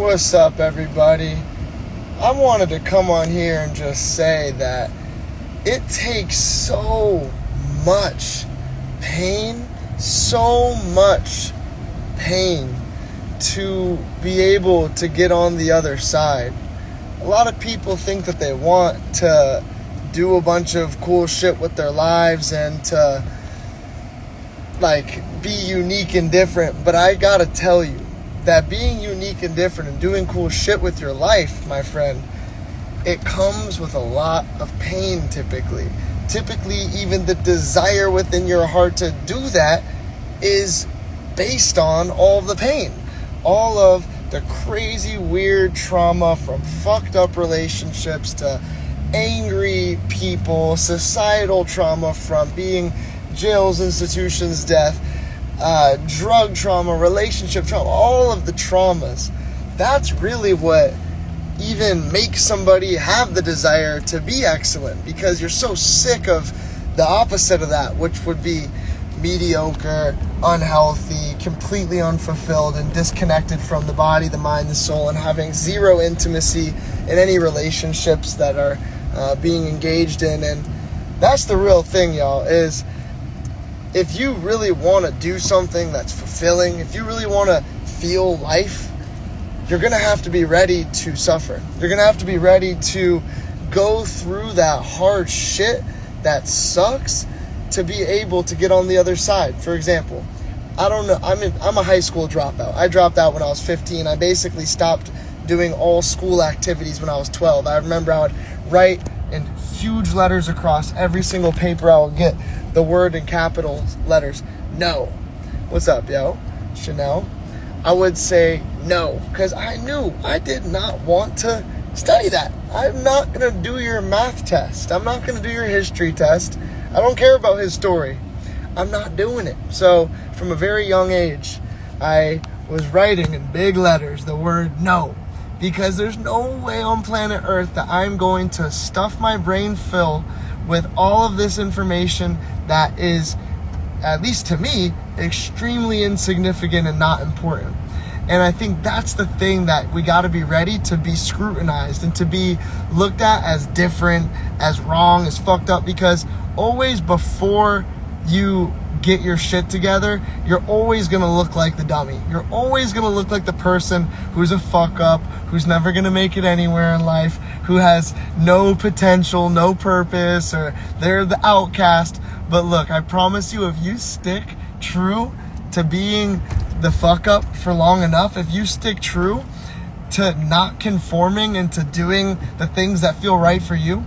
What's up, everybody? I wanted to come on here and just say that it takes so much pain to be able to get on the other side. A lot of people think that they want to do a bunch of cool shit with their lives and to be unique and different, but I gotta tell you that being unique and different and doing cool shit with your life, my friend, it comes with a lot of pain typically. Typically, even the desire within your heart to do that is based on all of the pain. All of the crazy, weird trauma from fucked up relationships to angry people, societal trauma from being jails, institutions, death, drug trauma, relationship trauma, all of the traumas. That's really what even makes somebody have the desire to be excellent, because you're so sick of the opposite of that, which would be mediocre, unhealthy, completely unfulfilled, and disconnected from the body, the mind, the soul, and having zero intimacy in any relationships that are being engaged in. And that's the real thing, y'all, is if you really want to do something that's fulfilling, if you really want to feel life, you're going to have to be ready to suffer. You're going to have to be ready to go through that hard shit that sucks to be able to get on the other side. For example, I don't know, I'm a high school dropout. I dropped out when I was 15. I basically stopped doing all school activities when I was 12. I remember I would write in huge letters across every single paper I would get the word in capital letters, no. What's up, yo? Chanel? I would say no, because I knew I did not want to study that. I'm not going to do your math test. I'm not going to do your history test. I don't care about his story. I'm not doing it. So from a very young age, I was writing in big letters the word no, because there's no way on planet Earth that I'm going to stuff my brain full with all of this information that is, at least to me, extremely insignificant and not important. And I think that's the thing, that we got to be ready to be scrutinized and to be looked at as different, as wrong, as fucked up, because always before you get your shit together, you're always going to look like the dummy. You're always going to look like the person who's a fuck up, who's never going to make it anywhere in life, who has no potential, no purpose, or they're the outcast. But look, I promise you, if you stick true to being the fuck up for long enough, if you stick true to not conforming and to doing the things that feel right for you,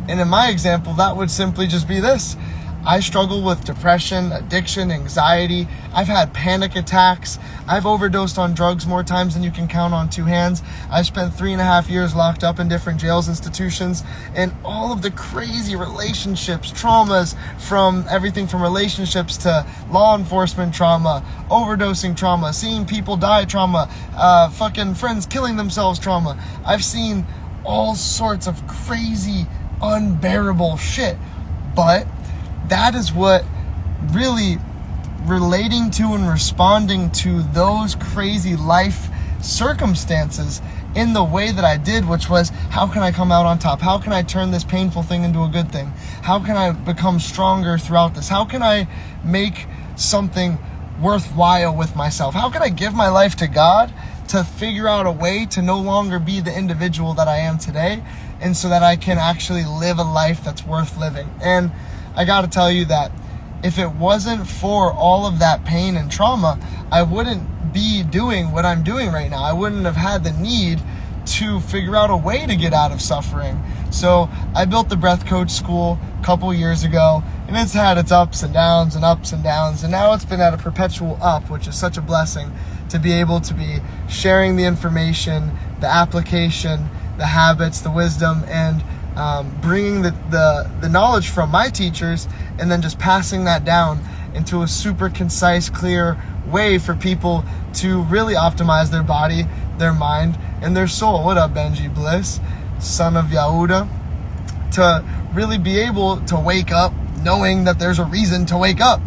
and in my example, that would simply just be this. I struggle with depression, addiction, anxiety. I've had panic attacks. I've overdosed on drugs more times than you can count on two hands. I spent 3.5 years locked up in different jails, institutions, and all of the crazy relationships, traumas, from everything from relationships to law enforcement trauma, overdosing trauma, seeing people die trauma, fucking friends killing themselves trauma. I've seen all sorts of crazy, unbearable shit. But that is what really relating to and responding to those crazy life circumstances in the way that I did, which was, how can I come out on top? How can I turn this painful thing into a good thing? How can I become stronger throughout this? How can I make something worthwhile with myself? How can I give my life to God to figure out a way to no longer be the individual that I am today, and so that I can actually live a life that's worth living? And I got to tell you that if it wasn't for all of that pain and trauma, I wouldn't be doing what I'm doing right now. I wouldn't have had the need to figure out a way to get out of suffering. So I built the Breath Coach School a couple years ago, and it's had its ups and downs and ups and downs, and now it's been at a perpetual up, which is such a blessing to be able to be sharing the information, the application, the habits, the wisdom, and bringing the knowledge from my teachers, and then just passing that down into a super concise, clear way for people to really optimize their body, their mind, and their soul. What up, Benji Bliss, son of Yahuda? To really be able to wake up knowing that there's a reason to wake up.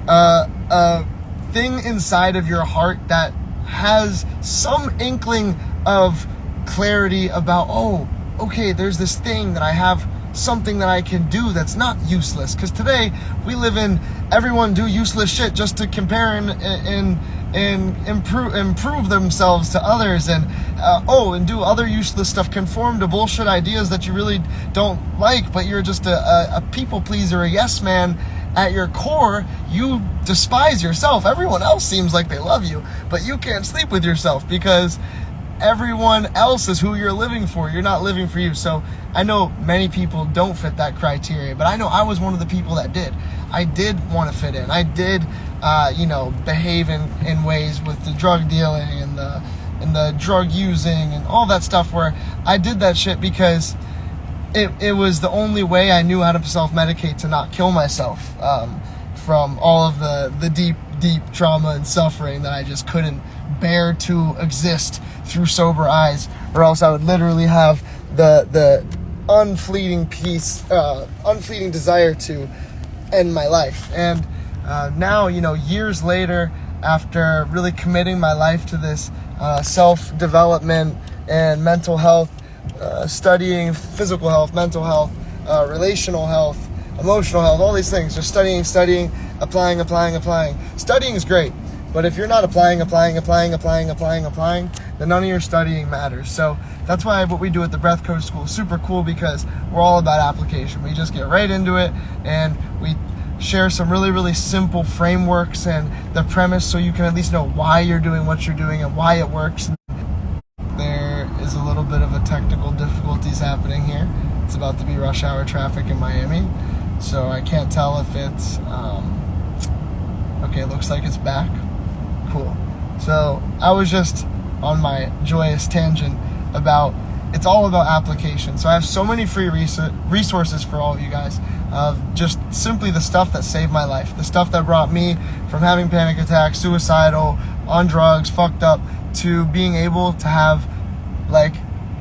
A thing inside of your heart that has some inkling of clarity about, oh, okay, there's this thing that I have, something that I can do that's not useless. Because today we live in everyone do useless shit just to compare and improve themselves to others, and and do other useless stuff, conform to bullshit ideas that you really don't like, but you're just a people pleaser, a yes man. At your core, you despise yourself. Everyone else seems like they love you, but you can't sleep with yourself because everyone else is who you're living for. You're not living for you. So I know many people don't fit that criteria, but I know I was one of the people that did. I did want to fit in. I did, behave in ways with the drug dealing and the drug using and all that stuff, where I did that shit because it was the only way I knew how to self-medicate to not kill myself from all of the deep trauma and suffering that I just couldn't bear to exist through sober eyes, or else I would literally have the unfleeting desire to end my life. And now, years later, after really committing my life to this self-development and mental health, studying physical health, mental health, relational health, emotional health, all these things, just studying, applying. Studying is great, but if you're not applying, then none of your studying matters. So that's why what we do at the Breath Coach School is super cool, because we're all about application. We just get right into it, and we share some really, really simple frameworks and the premise, so you can at least know why you're doing what you're doing and why it works. There is a little bit of a technical difficulties happening here. It's about to be rush hour traffic in Miami, so I can't tell if it's okay. It looks like it's back. Cool. So I was just on my joyous tangent about it's all about application. So I have so many free resources for all of you guys of just simply the stuff that saved my life, the stuff that brought me from having panic attacks, suicidal, on drugs, fucked up, to being able to have, like,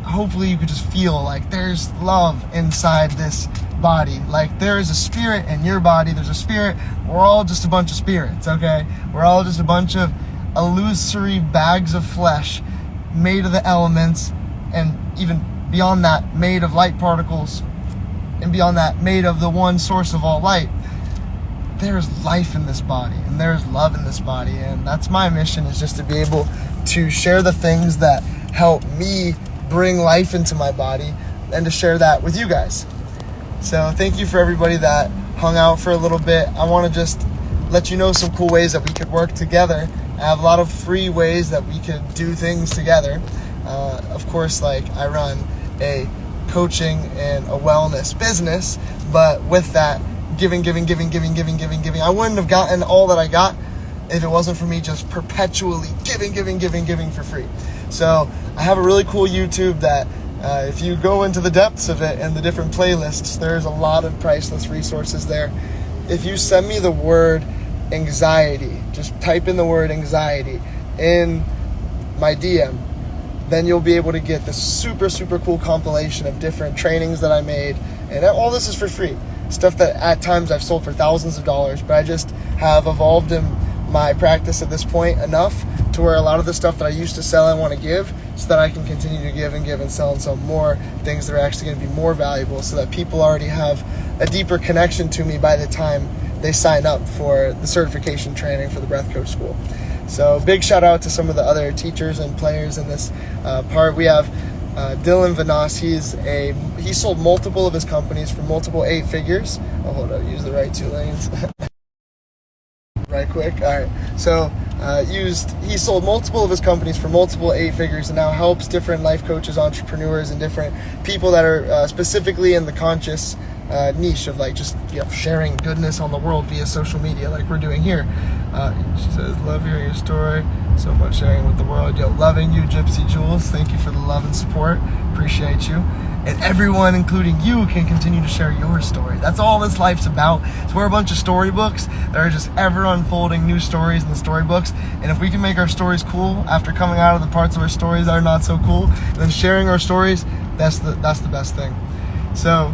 hopefully you could just feel like there's love inside this body. Like, there is a spirit in your body. There's a spirit. We're all just a bunch of spirits, okay? We're all just a bunch of illusory bags of flesh made of the elements, and even beyond that, made of light particles, and beyond that, made of the one source of all light. There's life in this body, and there's love in this body, and that's my mission, is just to be able to share the things that help me bring life into my body, and to share that with you guys. So thank you for everybody that hung out for a little bit. I want to just let you know some cool ways that we could work together. I have a lot of free ways that we could do things together. Of course, like, I run a coaching and a wellness business, but with that, giving. I wouldn't have gotten all that I got if it wasn't for me just perpetually giving for free. So I have a really cool YouTube that if you go into the depths of it and the different playlists, there's a lot of priceless resources there. If you send me the word anxiety, just type in the word anxiety in my DM, then you'll be able to get this super, super cool compilation of different trainings that I made. And all this is for free. Stuff that at times I've sold for thousands of dollars, but I just have evolved in my practice at this point enough to where a lot of the stuff that I used to sell, I want to give, so that I can continue to give and sell more things that are actually going to be more valuable, so that people already have a deeper connection to me by the time they sign up for the certification training for the Breath Coach School. So big shout out to some of the other teachers and players in this part. We have Dylan Vanas. He sold multiple of his companies for multiple 8 figures. Oh, hold on, use the right 2 lanes. Right quick. All right. So he sold multiple of his companies for multiple 8 figures, and now helps different life coaches, entrepreneurs, and different people that are specifically in the conscious niche of, like, just sharing goodness on the world via social media, like we're doing here. She says, love hearing your story, so much sharing with the world. Loving you, Gypsy Jules. Thank you for the love and support. Appreciate you. And everyone, including you, can continue to share your story. That's all this life's about. So we're a bunch of storybooks that are just ever unfolding new stories in the storybooks. And if we can make our stories cool after coming out of the parts of our stories that are not so cool, then sharing our stories, that's the best thing. So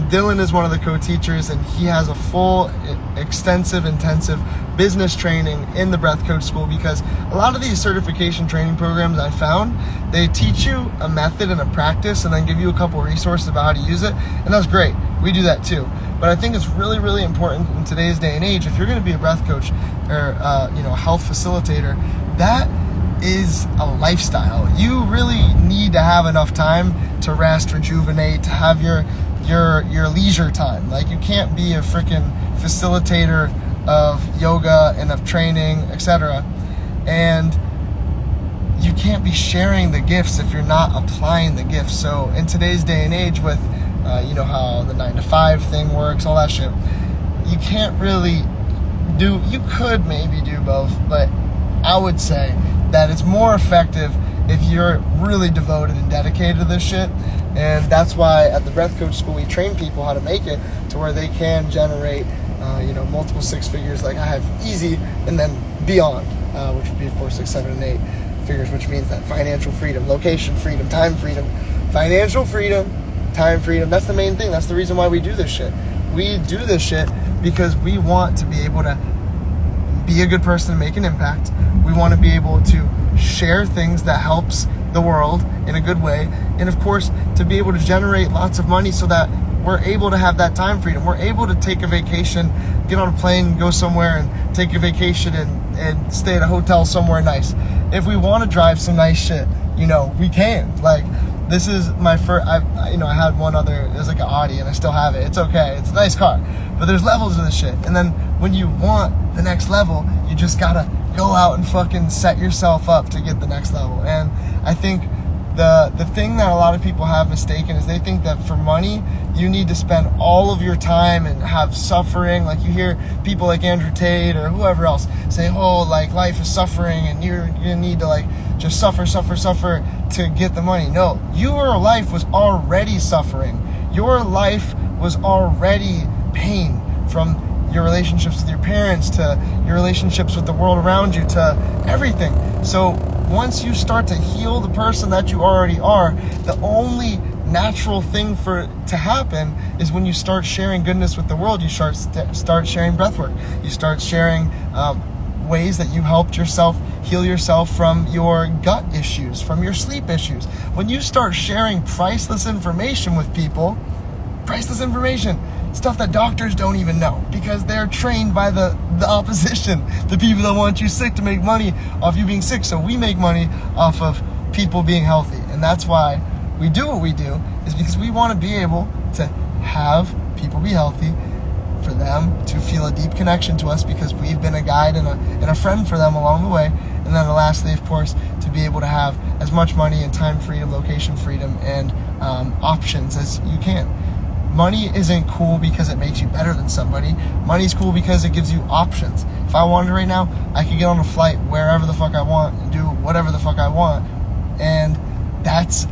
Dylan is one of the co-teachers, and he has a full, extensive, intensive business training in the breath coach school, because a lot of these certification training programs I found, they teach you a method and a practice and then give you a couple resources about how to use it, and that's great. We do that too. But I think it's really, really important in today's day and age, if you're going to be a breath coach or a health facilitator, that is a lifestyle. You really need to have enough time to rest, rejuvenate, to have your leisure time. Like, you can't be a freaking facilitator of yoga and of training, etc. And you can't be sharing the gifts if you're not applying the gifts. So in today's day and age with how the 9-to-5 thing works, all that shit, you can't really you could maybe do both, but I would say that it's more effective if you're really devoted and dedicated to this shit. And that's why at the Breath Coach School, we train people how to make it to where they can generate, multiple six figures like I have easy, and then beyond, which would be, of course, 6, 7, and 8 figures, which means that financial freedom, location freedom, time freedom, financial freedom, time freedom. That's the main thing. That's the reason why we do this shit. We do this shit because we want to be able to be a good person and make an impact. We want to be able to share things that helps the world in a good way, and of course to be able to generate lots of money so that we're able to have that time freedom. We're able to take a vacation, get on a plane, go somewhere and take a vacation and stay at a hotel somewhere nice. If we want to drive some nice shit, we can. Like, this is my first, I had one other, it was like an Audi, and I still have it. It's okay, it's a nice car, but there's levels of this shit. And then when you want the next level, you just gotta go out and fucking set yourself up to get the next level. And I think the thing that a lot of people have mistaken is they think that for money, you need to spend all of your time and have suffering. Like, you hear people like Andrew Tate or whoever else say, oh, like, life is suffering and you need to, like, just suffer to get the money. No, your life was already suffering. Your life was already pain, from your relationships with your parents to your relationships with the world around you to everything. So once you start to heal the person that you already are, the only natural thing for it to happen is when you start sharing goodness with the world. You start sharing breathwork. You start sharing ways that you helped yourself heal yourself from your gut issues, from your sleep issues. When you start sharing priceless information with people, stuff that doctors don't even know, because they're trained by the opposition, the people that want you sick to make money off you being sick. So we make money off of people being healthy, and that's why we do what we do, is because we want to be able to have people be healthy, for them to feel a deep connection to us because we've been a guide and a friend for them along the way. And then lastly, of course, to be able to have as much money and time freedom, location freedom, and options as you can. Money isn't cool because it makes you better than somebody. Money's cool because it gives you options. If I wanted right now, I could get on a flight wherever the fuck I want and do whatever the fuck I want. And that's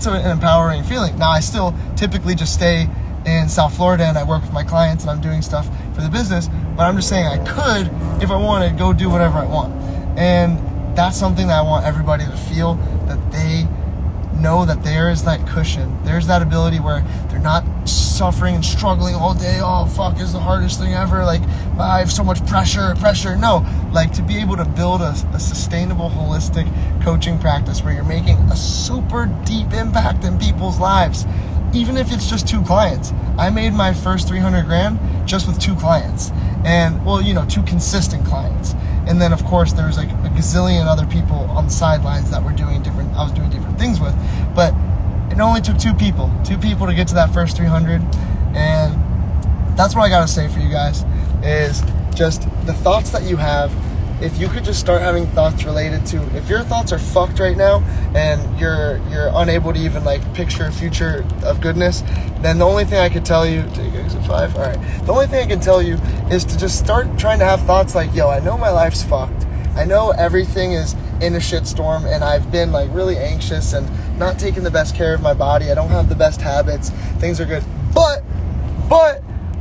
an empowering feeling. Now, I still typically just stay in South Florida and I work with my clients and I'm doing stuff for the business, but I'm just saying I could, if I wanted, go do whatever I want. And that's something that I want everybody to feel, that they know that there is that cushion. There's that ability where they're not suffering and struggling all day. Oh, fuck, it's the hardest thing ever. Like, I have so much pressure. No, like, to be able to build a sustainable, holistic coaching practice where you're making a super deep impact in people's lives. Even if it's just 2 clients. I made my first $300,000 just with 2 clients. And, well, 2 consistent clients. And then, of course, there was like a gazillion other people on the sidelines that were doing I was doing different things with. But it only took 2 people to get to that first 300. And that's what I gotta say for you guys, is just the thoughts that you have. If you could just start having thoughts related to, if your thoughts are fucked right now and you're unable to even like picture a future of goodness, then the only thing I could tell you, exit 5, all right. The only thing I can tell you is to just start trying to have thoughts like, yo, I know my life's fucked. I know everything is in a shitstorm and I've been like really anxious and not taking the best care of my body. I don't have the best habits. Things are good. But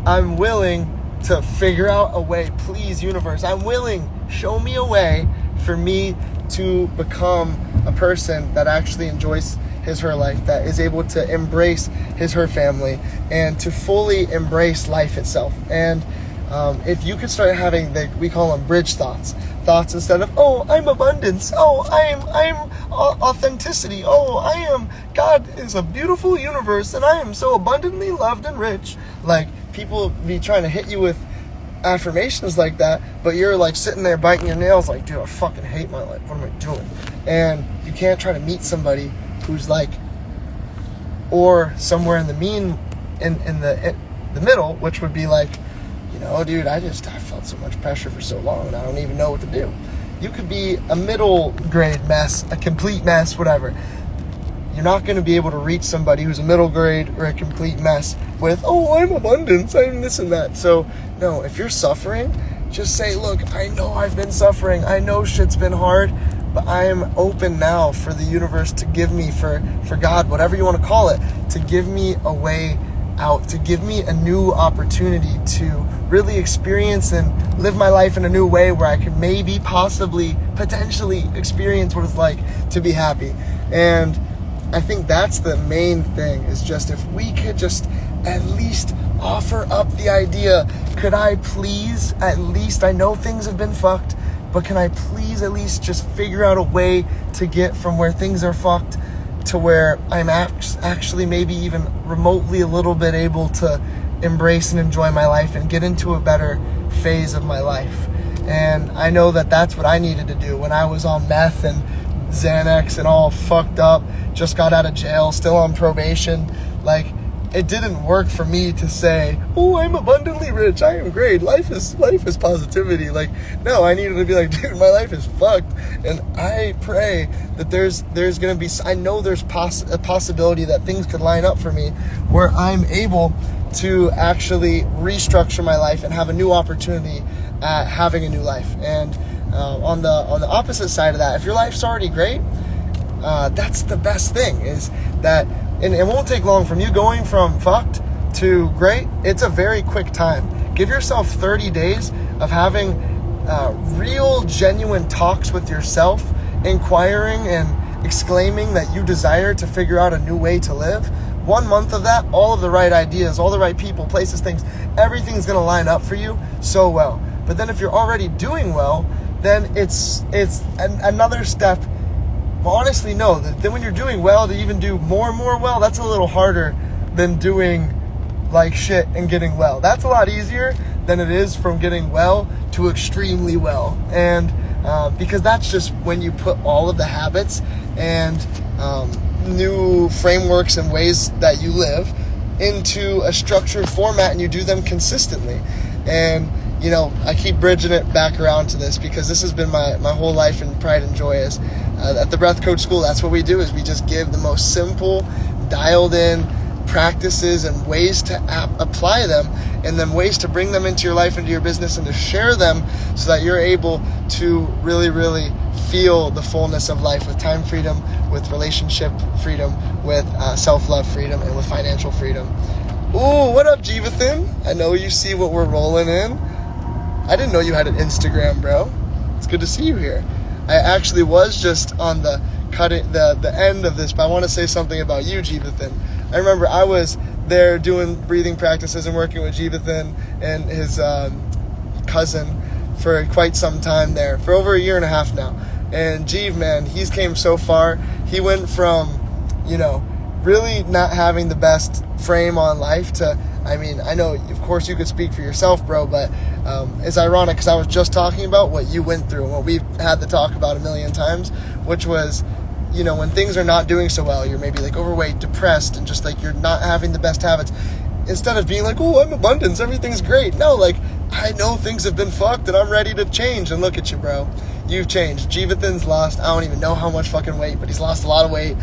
I'm willing to figure out a way. Please, universe, I'm willing. Show me a way for me to become a person that actually enjoys her life, that is able to embrace her family and to fully embrace life itself. And if you could start having we call them bridge thoughts instead of, oh, I'm abundance, oh, I'm authenticity, oh, God is a beautiful universe and I am so abundantly loved and rich. Like, people be trying to hit you with affirmations like that, but you're like sitting there biting your nails like, dude, I fucking hate my life, what am I doing? And you can't try to meet somebody who's like, or somewhere in the middle, which would be like, dude, I felt so much pressure for so long and I don't even know what to do. You could be a middle grade mess, a complete mess, whatever. You're not going to be able to reach somebody who's a middle grade or a complete mess with, oh, I'm abundance, I'm this and that. So, no, if you're suffering, just say, look, I know I've been suffering. I know shit's been hard, but I am open now for the universe to give me, for God, whatever you want to call it, to give me a way out, to give me a new opportunity to really experience and live my life in a new way where I could maybe, possibly, potentially experience what it's like to be happy. And I think that's the main thing, is just if we could just at least offer up the idea, could I please, at least, I know things have been fucked, but can I please at least just figure out a way to get from where things are fucked to where I'm actually maybe even remotely a little bit able to embrace and enjoy my life and get into a better phase of my life. And I know that that's what I needed to do when I was on meth and Xanax and all fucked up, just got out of jail, still on probation. Like, it didn't work for me to say, oh, I'm abundantly rich, I am great, life is positivity. Like, no, I needed to be like, dude, my life is fucked. And I pray that there's going to be, I know there's a possibility that things could line up for me where I'm able to actually restructure my life and have a new opportunity at having a new life. And on the opposite side of that, if your life's already great, that's the best thing, is that, and it won't take long from you going from fucked to great. It's a very quick time. Give yourself 30 days of having real, genuine talks with yourself, inquiring and exclaiming that you desire to figure out a new way to live. 1 month of that, all of the right ideas, all the right people, places, things, everything's going to line up for you so well. But then if you're already doing well, then it's another step. Well, honestly, no. Then when you're doing well, to even do more and more well, that's a little harder than doing like shit and getting well. That's a lot easier than it is from getting well to extremely well. And because that's just when you put all of the habits and new frameworks and ways that you live into a structured format and you do them consistently. And I keep bridging it back around to this because this has been my whole life, and pride and joy is at the Breath Coach School. That's what we do, is we just give the most simple, dialed in practices and ways to apply them, and then ways to bring them into your life, into your business, and to share them so that you're able to really, really feel the fullness of life with time freedom, with relationship freedom, with self-love freedom, and with financial freedom. Ooh, what up, Jeevathan? I know you see what we're rolling in. I didn't know you had an Instagram, bro. It's good to see you here. I actually was just on the end of this, but I want to say something about you, Jeevathan. I remember I was there doing breathing practices and working with Jeevathan and his cousin for quite some time there, for over 1.5 years now. And Jeev, man, he's came so far. He went from, really not having the best frame on life to, I know, of course, you could speak for yourself, bro, but it's ironic because I was just talking about what you went through and what we've had to talk about 1,000,000 times, which was, when things are not doing so well, you're maybe like overweight, depressed, and just like you're not having the best habits. Instead of being like, oh, I'm abundance, everything's great. No, like, I know things have been fucked and I'm ready to change. And look at you, bro. You've changed. Jeevathan's lost, I don't even know how much fucking weight, but he's lost a lot of weight.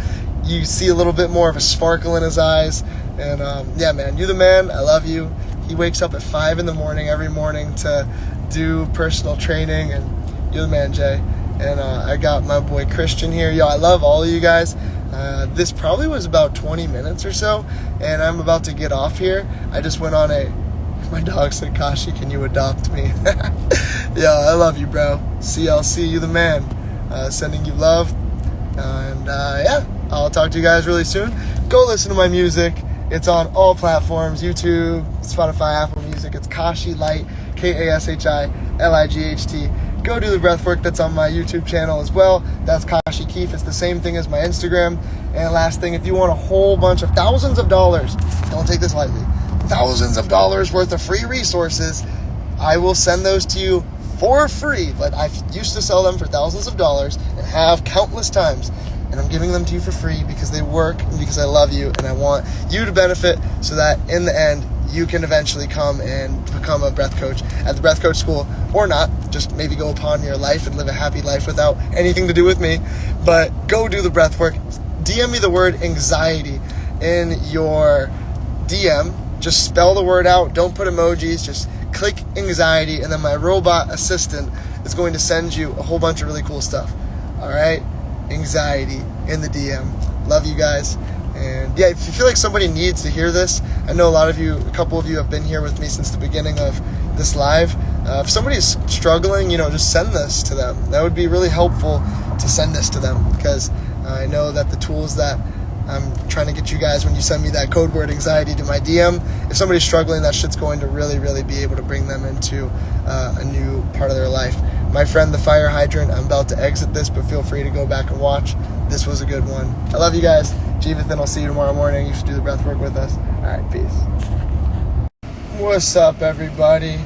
You see a little bit more of a sparkle in his eyes. And yeah, man, you're the man. I love you. He wakes up at 5 a.m. every morning to do personal training, and you're the man, Jay. And I got my boy Christian here. Yo, I love all of you guys. This probably was about 20 minutes or so, and I'm about to get off here. I just went on my dog said, Kashi, can you adopt me? Yo, I love you, bro. CLC, you the man. Sending you love. And yeah. I'll talk to you guys really soon. Go listen to my music. It's on all platforms, YouTube, Spotify, Apple Music. It's Kashi Light, Kashilight. Go do the breath work that's on my YouTube channel as well. That's Kashi Keefe. It's the same thing as my Instagram. And last thing, if you want a whole bunch of thousands of dollars, don't take this lightly, thousands of dollars worth of free resources, I will send those to you for free. But I used to sell them for thousands of dollars and have countless times. And I'm giving them to you for free because they work and because I love you and I want you to benefit so that in the end, you can eventually come and become a breath coach at the breath coach school, or not, just maybe go upon your life and live a happy life without anything to do with me. But go do the breath work. DM me the word anxiety in your DM. Just spell the word out. Don't put emojis. Just click anxiety, and then my robot assistant is going to send you a whole bunch of really cool stuff. All right? Anxiety in the DM. Love you guys. And yeah, if you feel like somebody needs to hear this, I know a couple of you have been here with me since the beginning of this live. If somebody's struggling, just send this to them. That would be really helpful to send this to them, because I know that the tools that I'm trying to get you guys when you send me that code word anxiety to my DM, if somebody's struggling, that shit's going to really, really be able to bring them into a new part of their life. My friend, the fire hydrant, I'm about to exit this, but feel free to go back and watch. This was a good one. I love you guys. Jeevathan, I'll see you tomorrow morning. You should do the breath work with us. All right, peace. What's up, everybody?